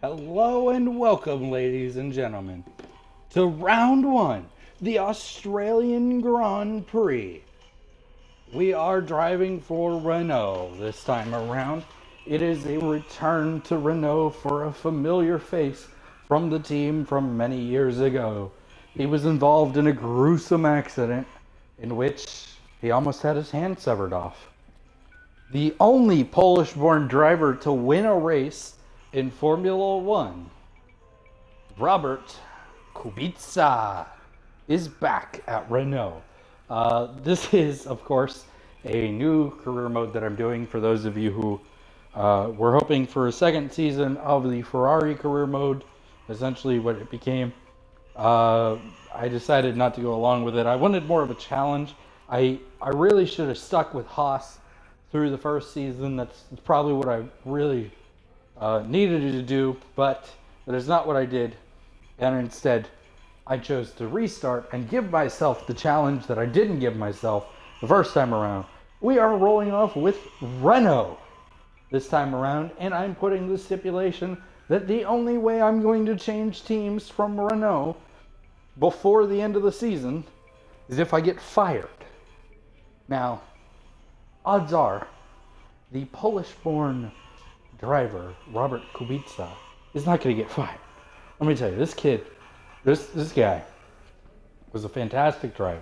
Hello and welcome, ladies and gentlemen, to round one, the Australian Grand Prix. We are driving for Renault this time around. It is a return to Renault for a familiar face from the team from many years ago. He was involved in a gruesome accident in which he almost had his hand severed off. The only Polish born driver to win a race in Formula One, Robert Kubica, is back at Renault. This is, of course, a new career mode that I'm doing for those of you who were hoping for a second season of the Ferrari career mode, essentially what it became. I decided not to go along with it. I wanted more of a challenge. I really should have stuck with Haas through the first season. That's probably what I really needed to do, but that is not what I did. And instead, I chose to restart and give myself the challenge that I didn't give myself the first time around. We are rolling off with Renault this time around, and I'm putting the stipulation that the only way I'm going to change teams from Renault before the end of the season is if I get fired. Now, odds are the Polish-born driver, Robert Kubica, is not going to get fired. Let me tell you, this guy was a fantastic driver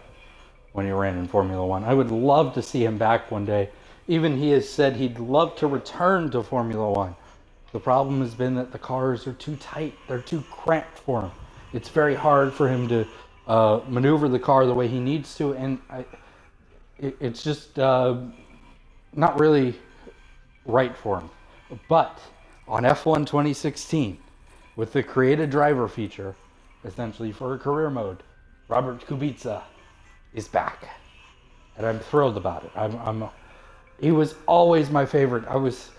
when he ran in Formula One. I would love to see him back one day. Even he has said he'd love to return to Formula One. The problem has been that the cars are too tight. They're too cramped for him. It's very hard for him to maneuver the car the way he needs to, and it's just not really right for him. But on F1 2016, with the create a driver feature, essentially for a career mode, Robert Kubica is back, and I'm thrilled about it. He was always my favorite. I was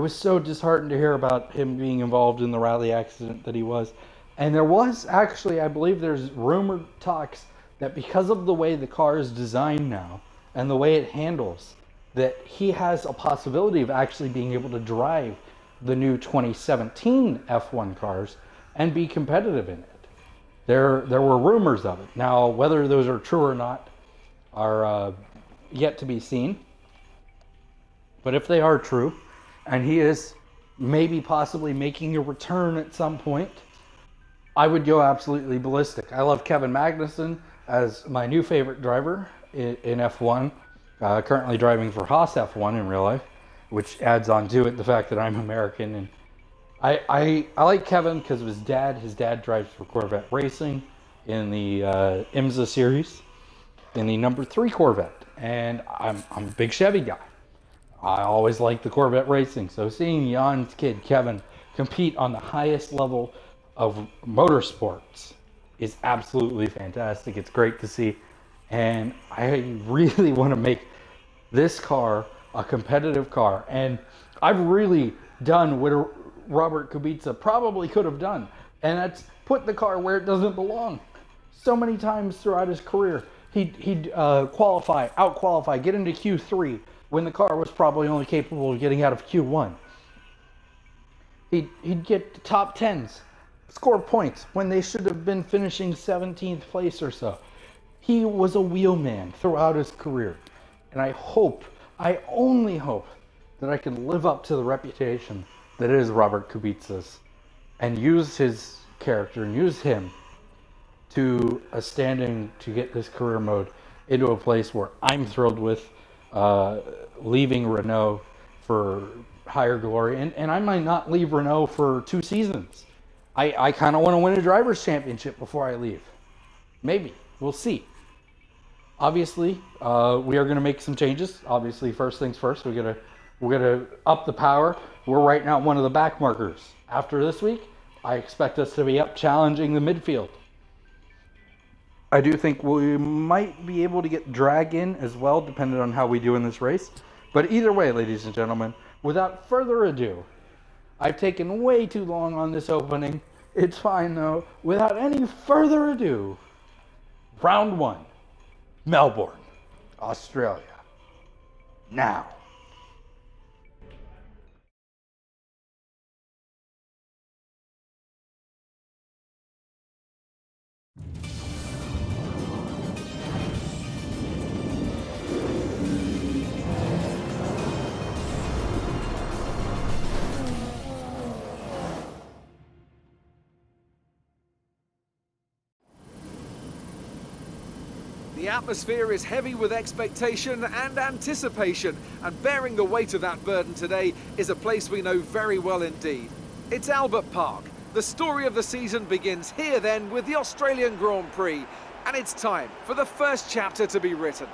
so disheartened to hear about him being involved in the rally accident that he was, and there was actually, I believe, there's rumored talks that because of the way the car is designed now and the way it handles, that he has a possibility of actually being able to drive the new 2017 F1 cars and be competitive in it. There were rumors of it. Now, whether those are true or not are yet to be seen. But if they are true, and he is maybe possibly making a return at some point, I would go absolutely ballistic. I love Kevin Magnussen as my new favorite driver in F1. Currently driving for Haas F1 in real life, which adds on to it the fact that I'm American. And I like Kevin because of his dad. His dad drives for Corvette Racing in the IMSA series, in the number 3 Corvette. And I'm a big Chevy guy. I always like the Corvette Racing. So seeing Jan's kid, Kevin, compete on the highest level of motorsports is absolutely fantastic. It's great to see. And I really want to make this car a competitive car. And I've really done what Robert Kubica probably could have done. And that's put the car where it doesn't belong. So many times throughout his career, he'd out-qualify, get into Q3 when the car was probably only capable of getting out of Q1. He'd get top 10s, score points when they should have been finishing 17th place or so. He was a wheelman throughout his career. And I only hope that I can live up to the reputation that is Robert Kubica's and use his character and use him to a standing to get this career mode into a place where I'm thrilled with leaving Renault for higher glory. And I might not leave Renault for 2 seasons. I kind of want to win a driver's championship before I leave. Maybe. We'll see. Obviously, we are going to make some changes. Obviously, first things first, we're gonna up the power. We're right now one of the back markers. After this week, I expect us to be up challenging the midfield. I do think we might be able to get drag in as well, depending on how we do in this race. But either way, ladies and gentlemen, without further ado, I've taken way too long on this opening. It's fine though. Without any further ado, round 1. Melbourne, Australia. Now. The atmosphere is heavy with expectation and anticipation, and bearing the weight of that burden today is a place we know very well indeed. It's Albert Park. The story of the season begins here then with the Australian Grand Prix, and it's time for the first chapter to be written.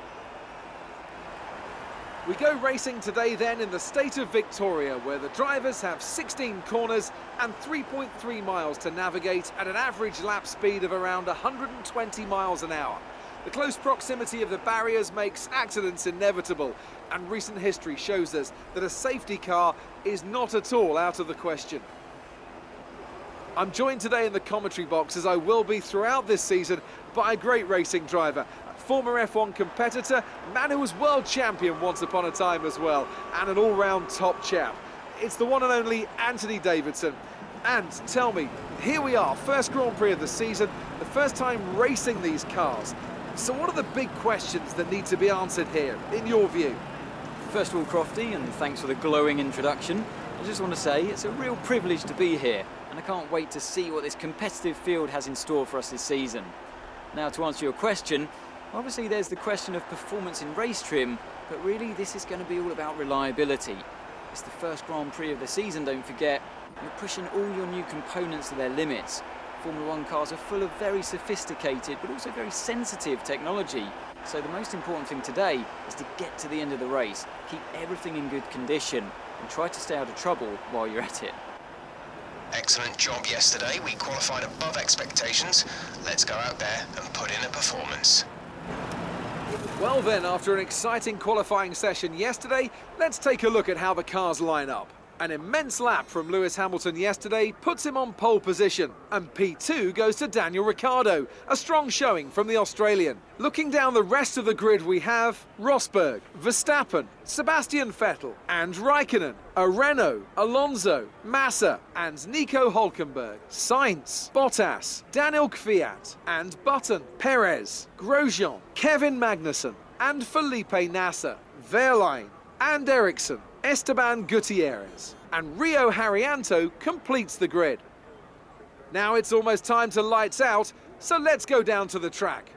We go racing today then in the state of Victoria, where the drivers have 16 corners and 3.3 miles to navigate at an average lap speed of around 120 miles an hour. The close proximity of the barriers makes accidents inevitable, and recent history shows us that a safety car is not at all out of the question. I'm joined today in the commentary box, as I will be throughout this season, by a great racing driver, a former F1 competitor, a man who was world champion once upon a time as well, and an all-round top chap. It's the one and only Anthony Davidson. And tell me, here we are, first Grand Prix of the season, the first time racing these cars. So what are the big questions that need to be answered here, in your view? First of all, Crofty, and thanks for the glowing introduction. I just want to say it's a real privilege to be here, and I can't wait to see what this competitive field has in store for us this season. Now, to answer your question, obviously there's the question of performance in race trim, but really this is going to be all about reliability. It's the first Grand Prix of the season, don't forget. You're pushing all your new components to their limits. Formula One cars are full of very sophisticated but also very sensitive technology. So the most important thing today is to get to the end of the race, keep everything in good condition and try to stay out of trouble while you're at it. Excellent job yesterday. We qualified above expectations. Let's go out there and put in a performance. Well then, after an exciting qualifying session yesterday, let's take a look at how the cars line up. An immense lap from Lewis Hamilton yesterday puts him on pole position, and P2 goes to Daniel Ricciardo, a strong showing from the Australian. Looking down the rest of the grid, we have Rosberg, Verstappen, Sebastian Vettel and Raikkonen, a Renault, Alonso, Massa and Nico Hülkenberg, Sainz, Bottas, Daniel Kvyat and Button, Perez, Grosjean, Kevin Magnussen and Felipe Nasser, Wehrlein and Ericsson, Esteban Gutierrez, and Rio Haryanto completes the grid. Now it's almost time to lights out, so let's go down to the track.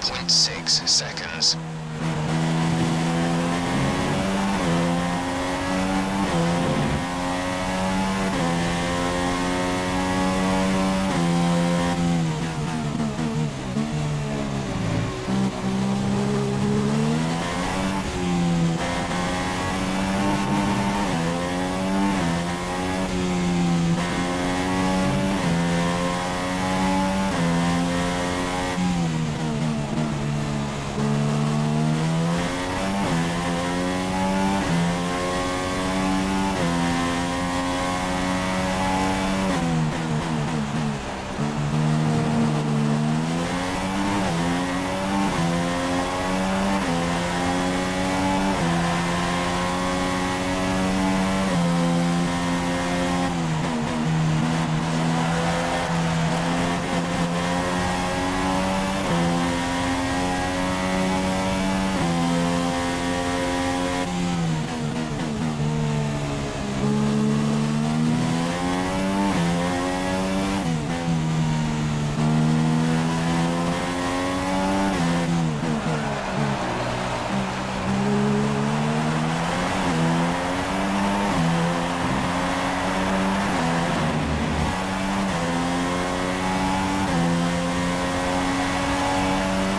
9.6 seconds.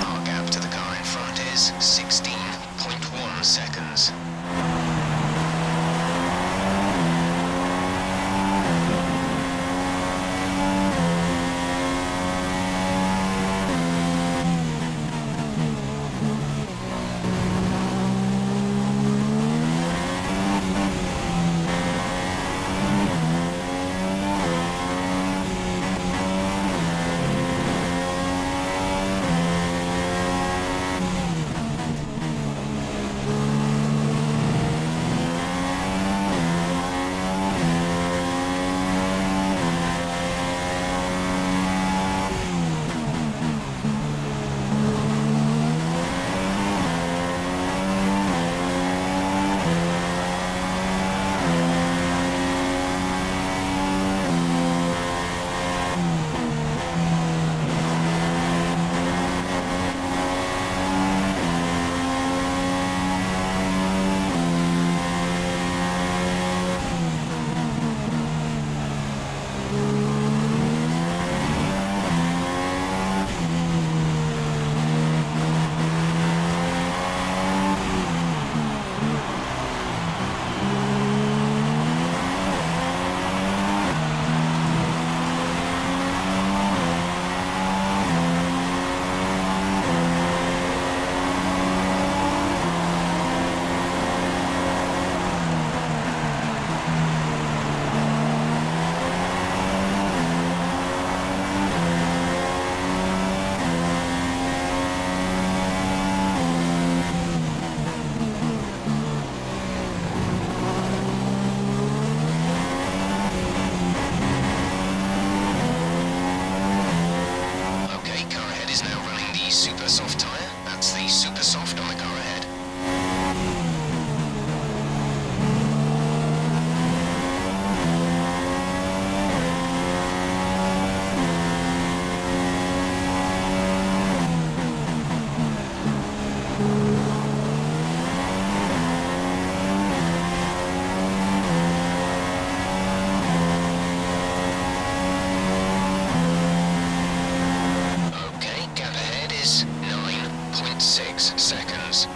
Our gap to the car in front is 16.1 seconds. Okay, car ahead is now running the super soft tyre. That's the super soft on the car ahead. Okay, gap ahead is 9.6 seconds.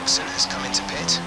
Jackson has come into pit.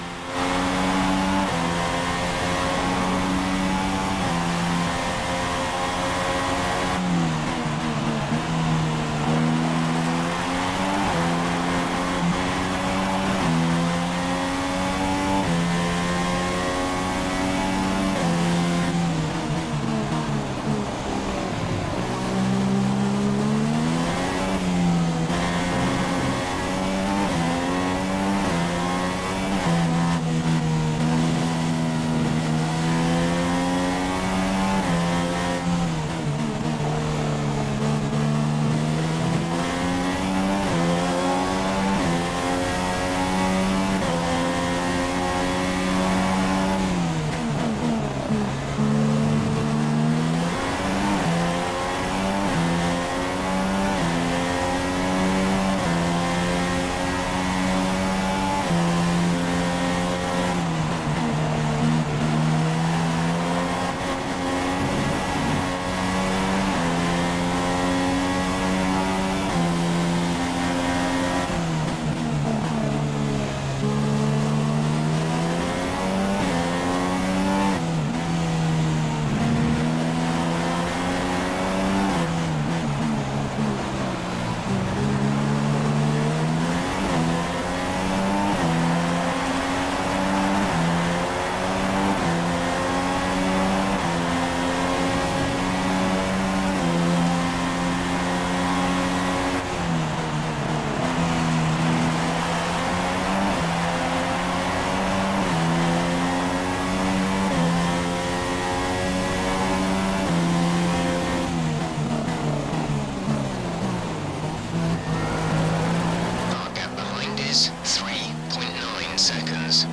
Our gap behind is 3.9 seconds.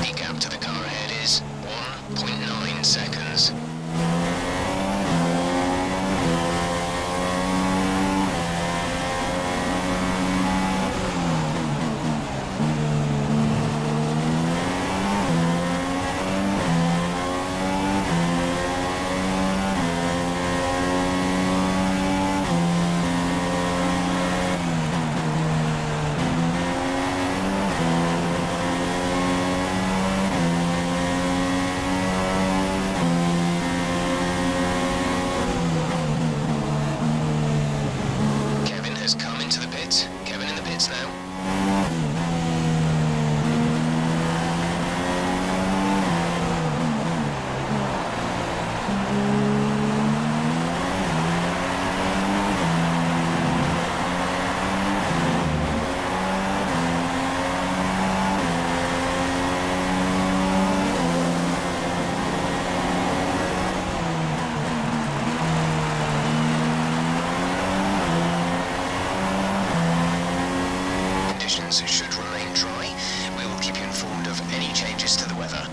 The gap to the car ahead is 1.9 seconds. Kevin has come into the pits. Kevin in the pits now. Conditions should remain dry. We will keep you informed of any changes to the weather.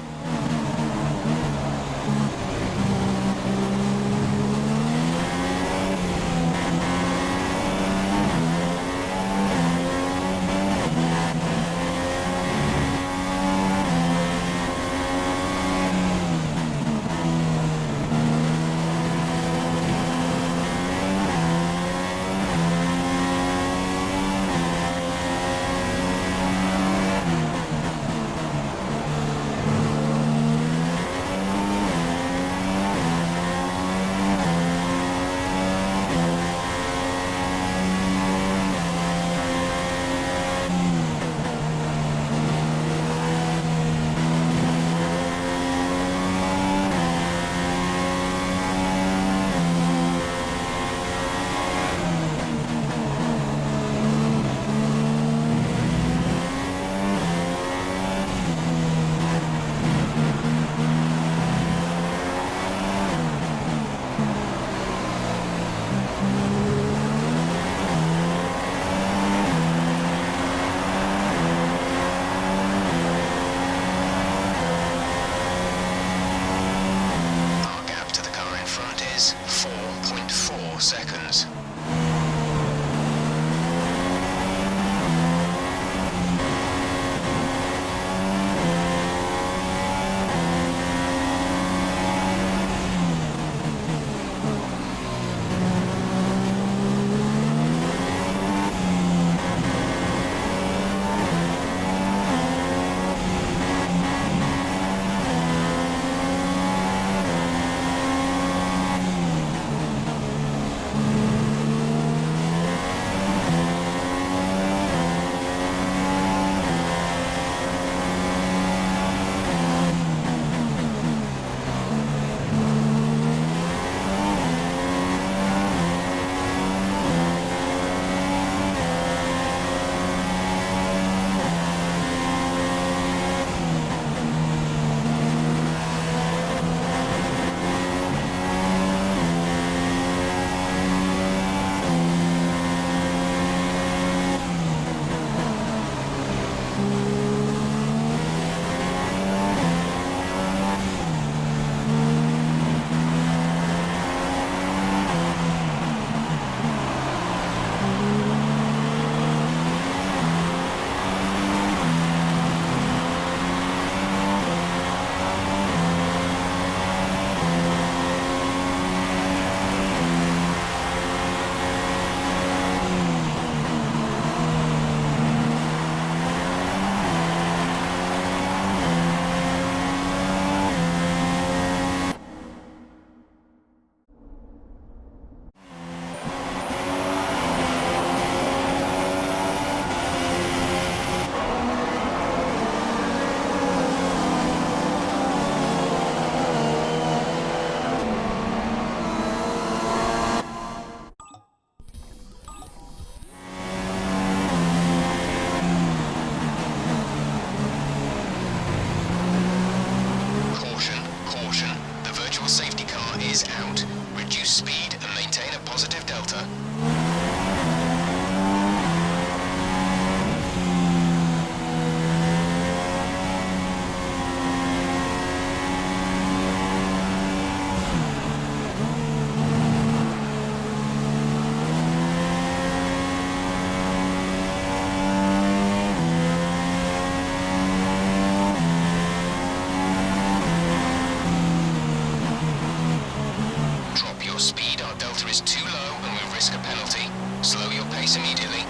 your speed, our delta is too low and we risk a penalty. Slow your pace immediately.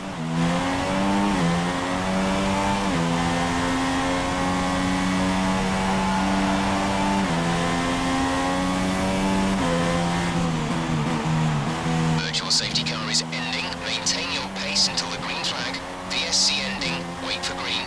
Virtual safety car is ending. Maintain your pace until the green flag. VSC ending. Wait for green.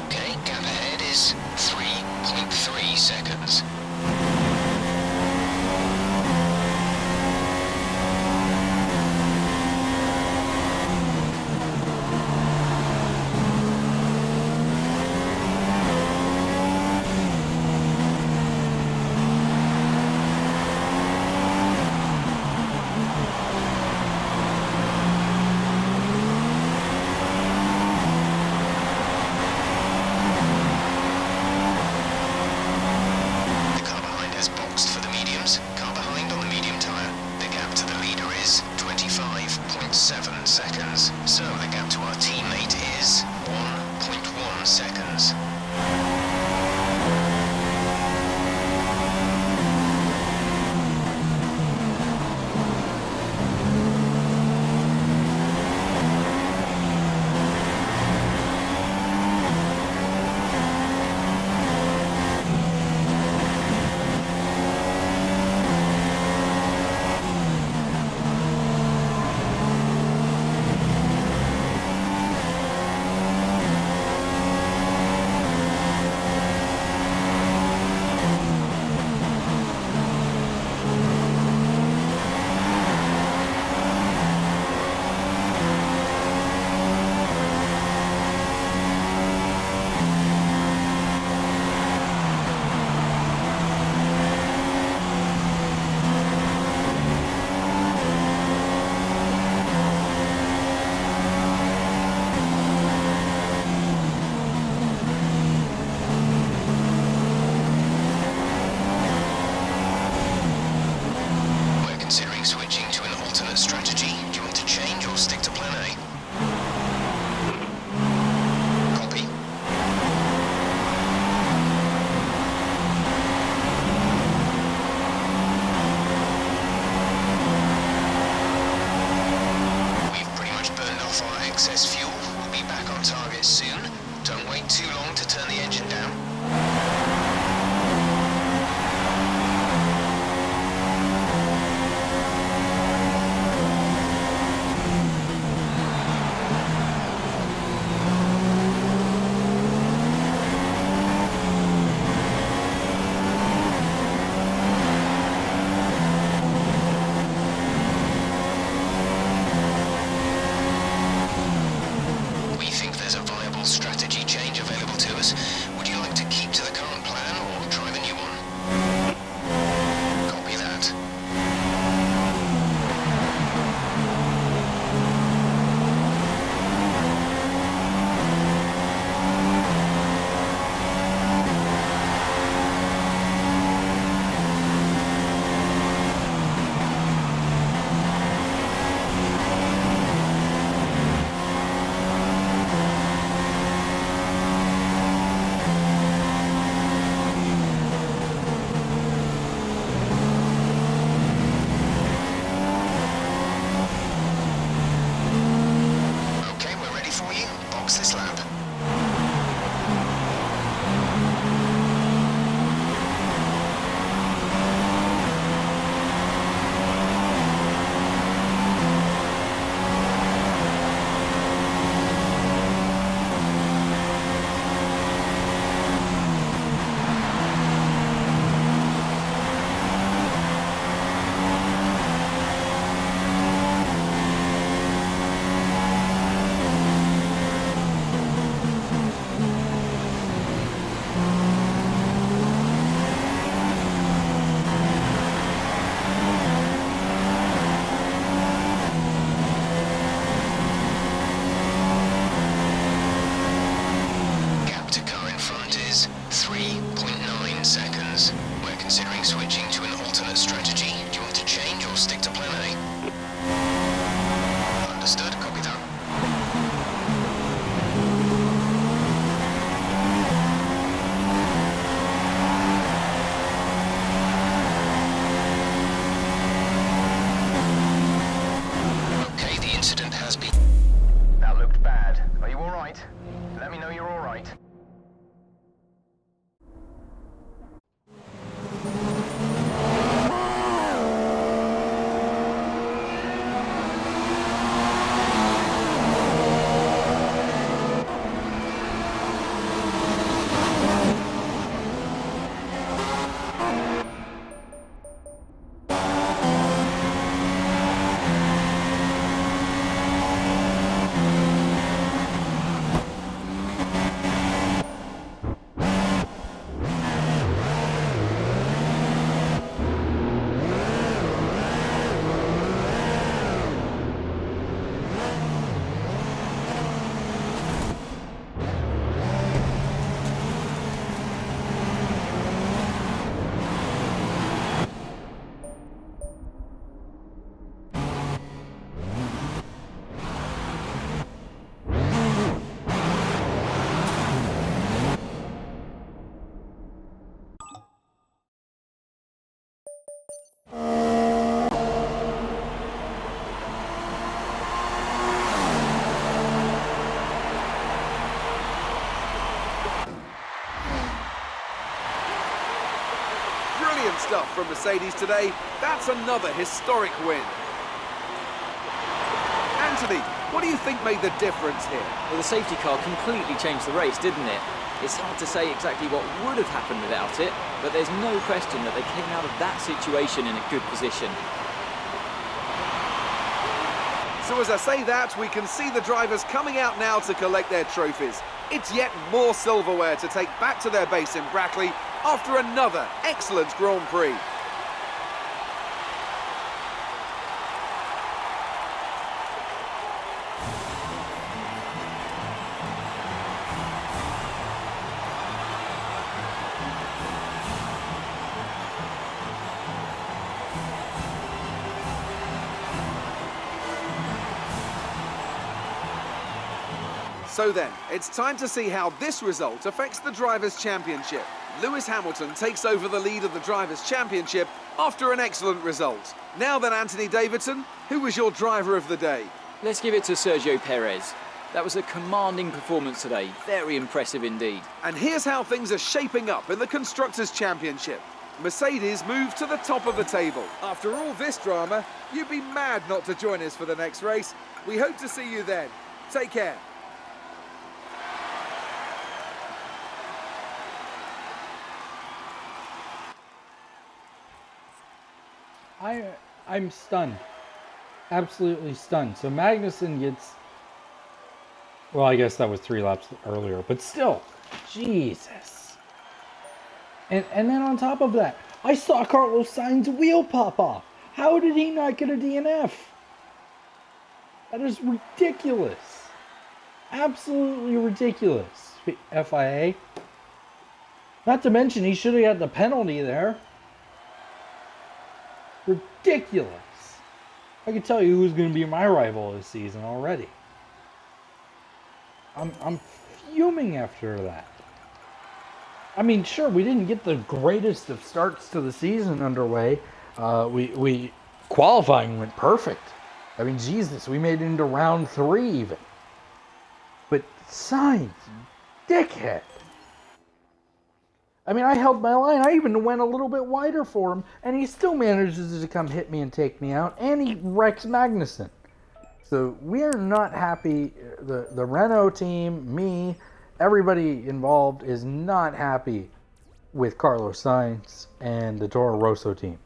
Okay, gap ahead is 3.3 seconds. The car behind has boxed for the mediums. Car behind on the medium tyre. The gap to the leader is 25.7 seconds. So the gap to our teammate is 1.1 seconds. We're considering switching to an alternate strategy. Do you want to change or stick to plan A? Copy. We've pretty much burned off our excess fuel. We'll be back on target soon. Don't wait too long to turn the engine down. We think there's a viable strategy change available to us. Would you like to keep to the me know you're alright. Brilliant stuff from Mercedes today. That's another historic win. Anthony, what do you think made the difference here? Well, the safety car completely changed the race, didn't it? It's hard to say exactly what would have happened without it, but there's no question that they came out of that situation in a good position. So as I say that, we can see the drivers coming out now to collect their trophies. It's yet more silverware to take back to their base in Brackley after another excellent Grand Prix. So then, it's time to see how this result affects the Drivers' Championship. Lewis Hamilton takes over the lead of the Drivers' Championship after an excellent result. Now then, Anthony Davidson, who was your driver of the day? Let's give it to Sergio Perez. That was a commanding performance today. Very impressive indeed. And here's how things are shaping up in the Constructors' Championship. Mercedes move to the top of the table. After all this drama, you'd be mad not to join us for the next race. We hope to see you then. Take care. I'm stunned. Absolutely stunned. So Magnussen gets... Well, I guess that was 3 laps earlier, but still, Jesus. And then on top of that, I saw Carlos Sainz's wheel pop off. How did he not get a DNF? That is ridiculous. Absolutely ridiculous. FIA. Not to mention, he should have got the penalty there. Ridiculous. I can tell you who's going to be my rival this season already. I'm fuming after that. I mean, sure, we didn't get the greatest of starts to the season underway. We qualifying went perfect. I mean, Jesus, we made it into round 3 even. But Sainz, dickhead. I mean, I held my line. I even went a little bit wider for him, and he still manages to come hit me and take me out, and he wrecks Magnussen. So we are not happy. The Renault team, me, everybody involved is not happy with Carlos Sainz and the Toro Rosso team.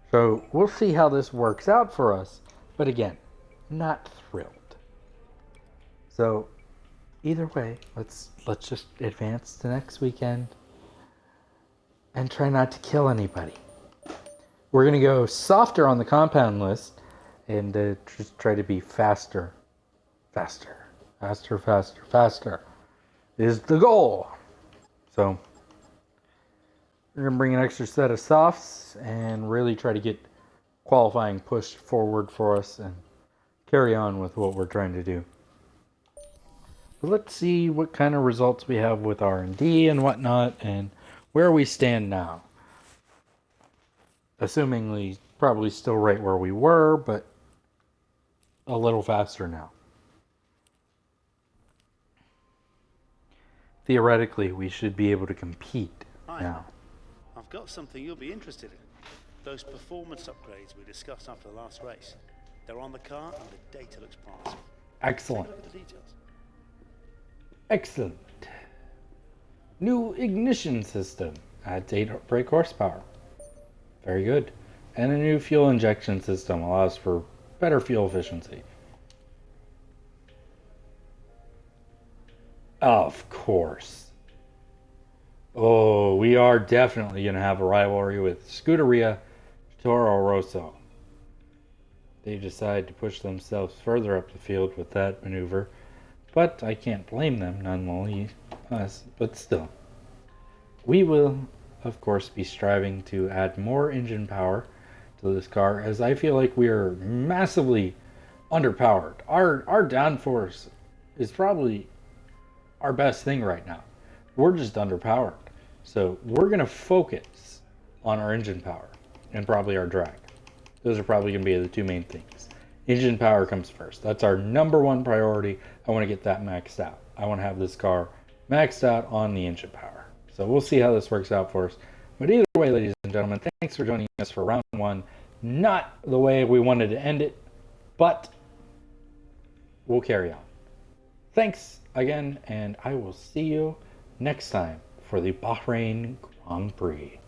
So we'll see how this works out for us. But again, not thrilled. So either way, let's just advance to next weekend and try not to kill anybody. We're going to go softer on the compound list and just try to be faster is the goal. So we're going to bring an extra set of softs and really try to get qualifying pushed forward for us and carry on with what we're trying to do. But let's see what kind of results we have with R&D and whatnot and where we stand now. Assumingly, probably still right where we were, but a little faster now. theoretically, we should be able to compete Hi. now. I've got something you'll be interested in. Those performance upgrades we discussed after the last race. They're on the car and the data looks promising. Excellent. Take a look at the details. Excellent. New ignition system adds 8 brake horsepower. Very good. And a new fuel injection system allows for better fuel efficiency. Of course. Oh, we are definitely going to have a rivalry with Scuderia Toro Rosso. They decide to push themselves further up the field with that maneuver, but I can't blame them nonetheless, but still. We will, of course, be striving to add more engine power to this car, as I feel like we are massively underpowered. Our downforce is probably our best thing right now. We're just underpowered. So we're going to focus on our engine power and probably our drag. Those are probably going to be the two main things. Engine power comes first. That's our number one priority. I want to get that maxed out. I want to have this car maxed out on the engine power. So we'll see how this works out for us. But either way, ladies and gentlemen, thanks for joining us for round one. Not the way we wanted to end it, but we'll carry on. Thanks again, and I will see you next time for the Bahrain Grand Prix.